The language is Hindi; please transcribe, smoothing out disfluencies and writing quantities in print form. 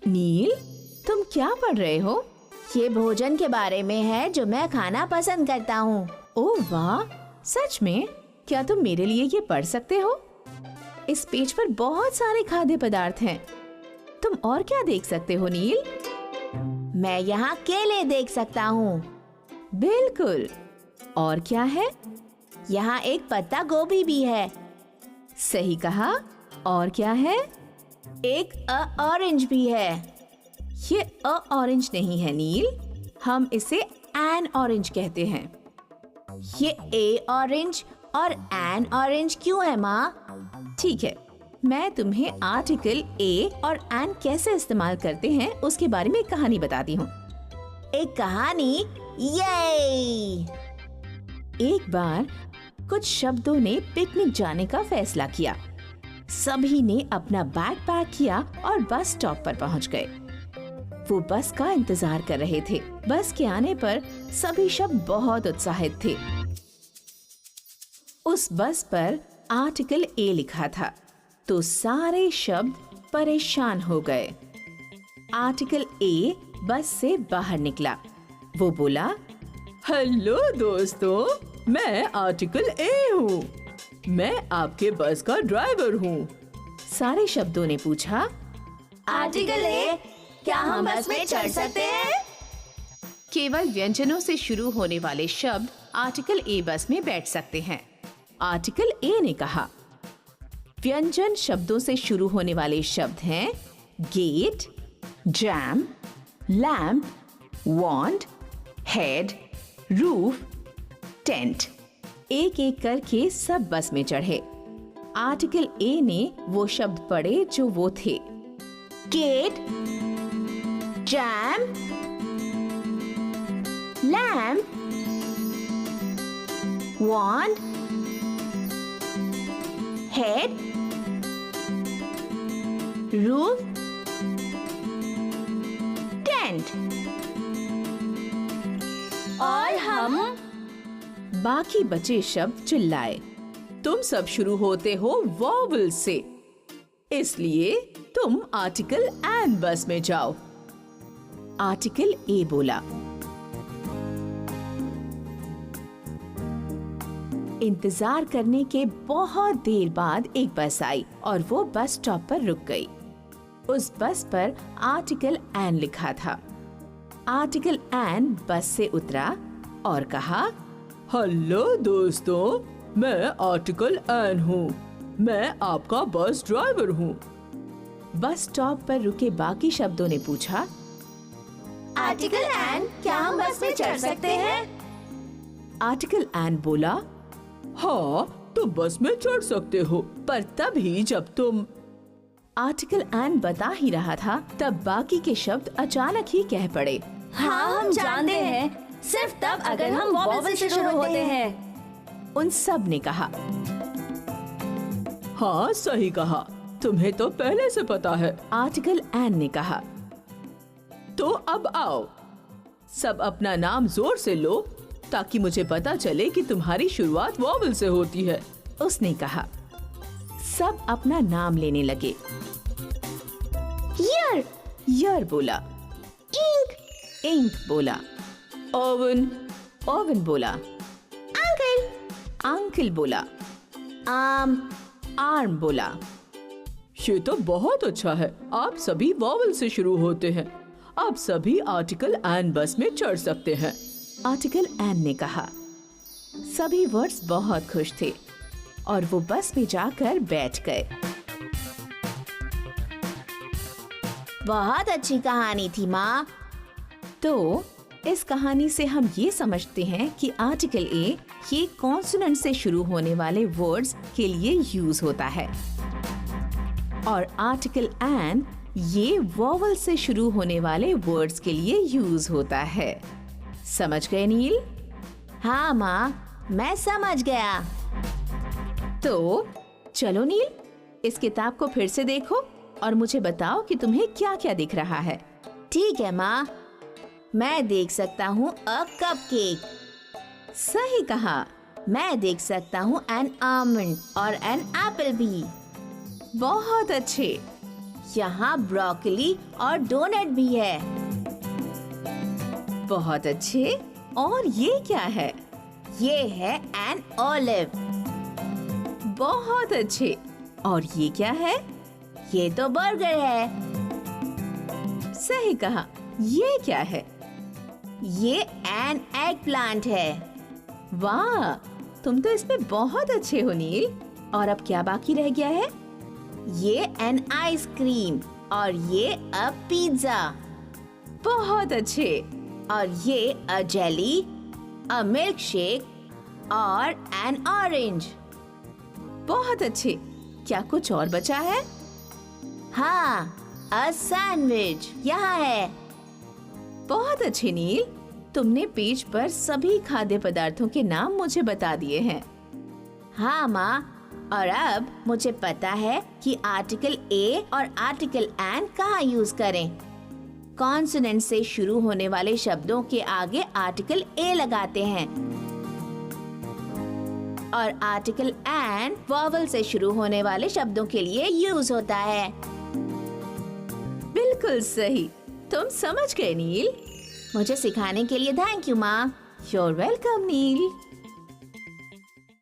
नील, तुम क्या पढ़ रहे हो? ये भोजन के बारे में है जो मैं खाना पसंद करता हूँ। ओह वाह, सच में? क्या तुम मेरे लिए ये पढ़ सकते हो? इस पेज पर बहुत सारे खाद्य पदार्थ हैं। तुम और क्या देख सकते हो नील? मैं यहाँ केले देख सकता हूँ। बिल्कुल। और क्या है? यहाँ एक पत्ता गोभी भी है। सही कहा। और क्या है? एक ऑरेंज भी है। ये ऑरेंज नहीं है नील, हम इसे एन ऑरेंज कहते हैं। ये ए ऑरेंज और एन ऑरेंज क्यों है माँ? ठीक है, मैं तुम्हें आर्टिकल ए और एन कैसे इस्तेमाल करते हैं उसके बारे में एक कहानी बताती हूँ। एक कहानी? ये एक बार कुछ शब्दों ने पिकनिक जाने का फैसला किया। सभी ने अपना बैग पैक किया और बस स्टॉप पर पहुंच गए। वो बस का इंतजार कर रहे थे। बस के आने पर सभी शब्द बहुत उत्साहित थे। उस बस पर आर्टिकल ए लिखा था, तो सारे शब्द परेशान हो गए। आर्टिकल ए बस से बाहर निकला। वो बोला, हेलो दोस्तों, मैं आर्टिकल ए हूँ। मैं आपके बस का ड्राइवर हूँ। सारे शब्दों ने पूछा, आर्टिकल ए, क्या हम बस में चढ़ सकते हैं? केवल व्यंजनों से शुरू होने वाले शब्द आर्टिकल ए बस में बैठ सकते हैं। आर्टिकल ए ने कहा, व्यंजन शब्दों से शुरू होने वाले शब्द हैं गेट, जैम, लैम्प, वॉन्ड, हेड, रूफ, टेंट। एक एक करके सब बस में चढ़े। आर्टिकल ए ने वो शब्द पढ़े जो वो थे, गेट, जैम, लैम्प, वॉन्ड, हेड, रूफ, टेंट। और हम बाकी बचे शब्द चिल्लाए, तुम सब शुरू होते हो वॉवल से, इसलिए तुम आर्टिकल एन बस में जाओ। आर्टिकल ए बोला, इंतजार करने के बहुत देर बाद एक बस आई और वो बस स्टॉप पर रुक गई। उस बस पर आर्टिकल एन लिखा था। आर्टिकल एन बस से उतरा और कहा, हेलो दोस्तों, मैं आर्टिकल एन हूँ। मैं आपका बस ड्राइवर हूँ। बस स्टॉप पर रुके बाकी शब्दों ने पूछा, आर्टिकल एन, क्या हम बस में चढ़ सकते हैं? आर्टिकल एन बोला, हाँ, तो बस में चढ़ सकते हो, पर तभी जब तुम। आर्टिकल एन बता ही रहा था, तब बाकी के शब्द अचानक ही कह पड़े, हाँ, हम जानते हैं, सिर्फ तब अगर हम वॉवल से शुरू होते हैं। उन सब ने कहा, हाँ सही कहा, तुम्हें तो पहले से पता है। आर्टिकल एन ने कहा, तो अब आओ, सब अपना नाम जोर से लो ताकि मुझे पता चले कि तुम्हारी शुरुआत वॉवल से होती है। उसने कहा। सब अपना नाम लेने लगे। यर, यर बोला। इंक, इंक बोला। ओवन, ओवन बोला। अंकल, अंकल बोला। आर्म, आर्म बोला। ये तो बहुत अच्छा है, आप सभी वॉवल से शुरू होते हैं। आप सभी आर्टिकल एन बस में चढ़ सकते हैं। आर्टिकल एन ने कहा। सभी वर्ड्स बहुत खुश थे और वो बस में जाकर बैठ गए। बहुत अच्छी कहानी थी माँ। तो इस कहानी से हम ये समझते हैं कि आर्टिकल ए ये कॉन्सोनेंट से शुरू होने वाले वर्ड्स के लिए यूज होता है और आर्टिकल एन ये वॉवल से शुरू होने वाले वर्ड्स के लिए यूज होता है। समझ गए नील? हाँ माँ, मैं समझ गया। तो चलो नील, इस किताब को फिर से देखो और मुझे बताओ कि तुम्हें क्या क्या दिख रहा है। ठीक है माँ, मैं देख सकता हूँ अ कपकेक। सही कहा। मैं देख सकता हूँ एन आलमंड और एन एप्पल भी। बहुत अच्छे। यहाँ ब्रोकली और डोनट भी है। बहुत अच्छे। और ये क्या है? ये है एन ऑलिव। बहुत अच्छे। और ये क्या है? ये तो बर्गर है। सही कहा। ये क्या है? ये एन एग प्लांट है। वाह, तुम तो इसमें बहुत अच्छे हो नील। और अब क्या बाकी रह गया है? ये एन आइसक्रीम और ये अ पिज्जा। बहुत अच्छे। और ये a jelly, a milk shake और एन ऑरेंज। बहुत अच्छे। क्या कुछ और बचा है? हाँ, अ सैंडविच यहाँ है। बहुत अच्छे नील, तुमने पेज पर सभी खाद्य पदार्थों के नाम मुझे बता दिए हैं। हाँ माँ, और अब मुझे पता है कि आर्टिकल ए और आर्टिकल एन कहाँ यूज करें। कॉन्सोनेंट से शुरू होने वाले शब्दों के आगे आर्टिकल ए लगाते हैं और आर्टिकल एन वॉवल से शुरू होने वाले शब्दों के लिए यूज होता है। बिल्कुल सही। तुम समझ गए नील। मुझे सिखाने के लिए थैंक यू माँ। You're welcome nil.